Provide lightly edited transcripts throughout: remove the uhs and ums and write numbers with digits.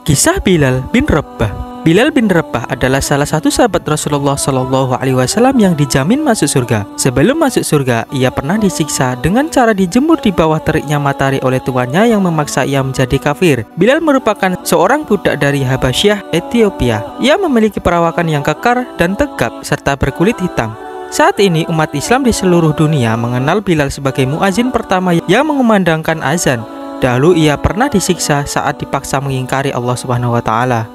Kisah Bilal bin Rabah. Bilal bin Rabah adalah salah satu sahabat Rasulullah Shallallahu Alaihi Wasallam yang dijamin masuk surga. Sebelum masuk surga, ia pernah disiksa dengan cara dijemur di bawah teriknya matahari oleh tuannya yang memaksa ia menjadi kafir. Bilal merupakan seorang budak dari Habasyah, Ethiopia. Ia memiliki perawakan yang kekar dan tegap serta berkulit hitam. Saat ini umat Islam di seluruh dunia mengenal Bilal sebagai muazin pertama yang mengumandangkan azan. Dahulu ia pernah disiksa saat dipaksa mengingkari Allah Subhanahu wa Ta'ala.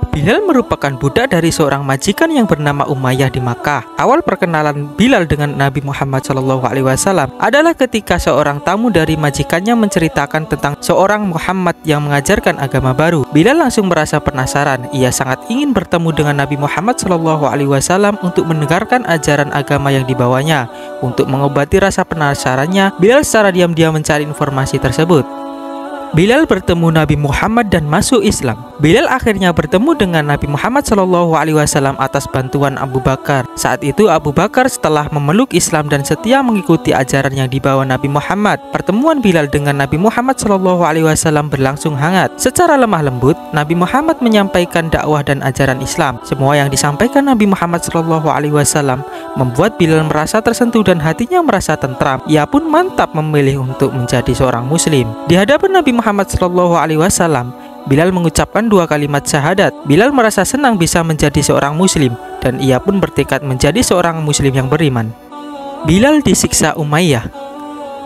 Bilal merupakan budak dari seorang majikan yang bernama Umayyah di Makkah. Awal perkenalan Bilal dengan Nabi Muhammad SAW adalah ketika seorang tamu dari majikannya menceritakan tentang seorang Muhammad yang mengajarkan agama baru. Bilal langsung merasa penasaran. Ia sangat ingin bertemu dengan Nabi Muhammad SAW untuk mendengarkan ajaran agama yang dibawanya. Untuk mengobati rasa penasarannya, Bilal secara diam-diam mencari informasi tersebut. Bilal bertemu Nabi Muhammad dan masuk Islam. Bilal akhirnya bertemu dengan Nabi Muhammad SAW atas bantuan Abu Bakar. Saat itu Abu Bakar setelah memeluk Islam dan setia mengikuti ajaran yang dibawa Nabi Muhammad. Pertemuan Bilal dengan Nabi Muhammad SAW berlangsung hangat. Secara lemah lembut, Nabi Muhammad menyampaikan dakwah dan ajaran Islam. Semua yang disampaikan Nabi Muhammad SAW membuat Bilal merasa tersentuh dan hatinya merasa tentram. Ia pun mantap memilih untuk menjadi seorang Muslim. Di hadapan Nabi Muhammad SAW, Bilal mengucapkan 2 kalimat syahadat. Bilal merasa senang bisa menjadi seorang Muslim dan ia pun bertekad menjadi seorang Muslim yang beriman. Bilal disiksa Umayyah.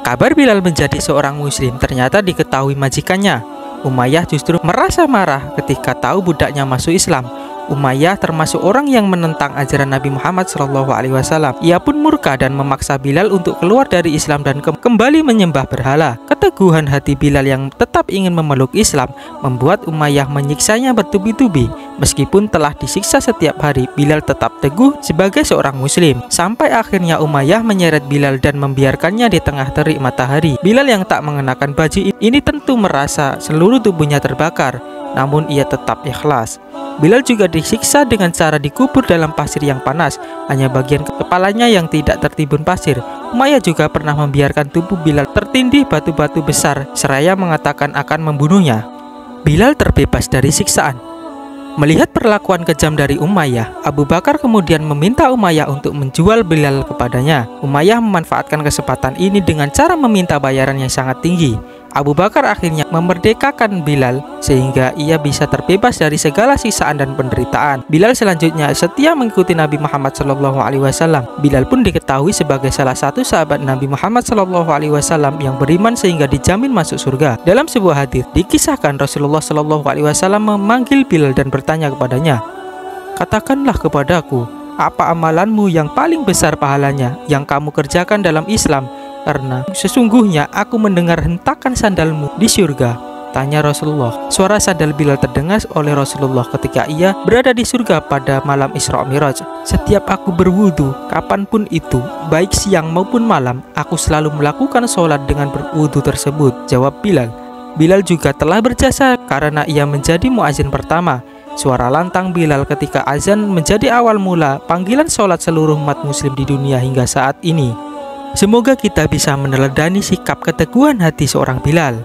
Kabar Bilal menjadi seorang Muslim ternyata diketahui majikannya. Umayyah justru merasa marah ketika tahu budaknya masuk Islam. Umayyah termasuk orang yang menentang ajaran Nabi Muhammad SAW. Ia pun murka dan memaksa Bilal untuk keluar dari Islam dan kembali menyembah berhala. Keteguhan hati Bilal yang tetap ingin memeluk Islam membuat Umayyah menyiksanya bertubi-tubi. Meskipun telah disiksa setiap hari, Bilal tetap teguh sebagai seorang Muslim. Sampai akhirnya Umayyah menyeret Bilal dan membiarkannya di tengah terik matahari. Bilal yang tak mengenakan baju ini tentu merasa seluruh tubuhnya terbakar, namun ia tetap ikhlas. Bilal juga disiksa dengan cara dikubur dalam pasir yang panas. Hanya bagian kepalanya yang tidak tertimbun pasir. Umayyah juga pernah membiarkan tubuh Bilal tertindih batu-batu besar seraya mengatakan akan membunuhnya. Bilal terbebas dari siksaan. Melihat perlakuan kejam dari Umayyah, Abu Bakar kemudian meminta Umayyah untuk menjual Bilal kepadanya. Umayyah memanfaatkan kesempatan ini dengan cara meminta bayaran yang sangat tinggi. Abu Bakar akhirnya memerdekakan Bilal sehingga ia bisa terbebas dari segala siksaan dan penderitaan. Bilal selanjutnya setia mengikuti Nabi Muhammad SAW. Bilal pun diketahui sebagai salah satu sahabat Nabi Muhammad SAW yang beriman sehingga dijamin masuk surga. Dalam sebuah hadis dikisahkan Rasulullah SAW memanggil Bilal dan bertanya kepadanya, "Katakanlah kepadaku, apa amalanmu yang paling besar pahalanya yang kamu kerjakan dalam Islam? Karena sesungguhnya aku mendengar hentakan sandalmu di surga." Tanya Rasulullah. Suara sandal Bilal terdengar oleh Rasulullah ketika ia berada di surga pada malam Isra Miraj. "Setiap aku berwudu, kapanpun itu, baik siang maupun malam, aku selalu melakukan sholat dengan berwudu tersebut," jawab Bilal. Bilal juga telah berjasa karena ia menjadi muazin pertama. Suara lantang Bilal ketika azan menjadi awal mula panggilan sholat seluruh umat muslim di dunia hingga saat ini. Semoga kita bisa meneladani sikap keteguhan hati seorang Bilal.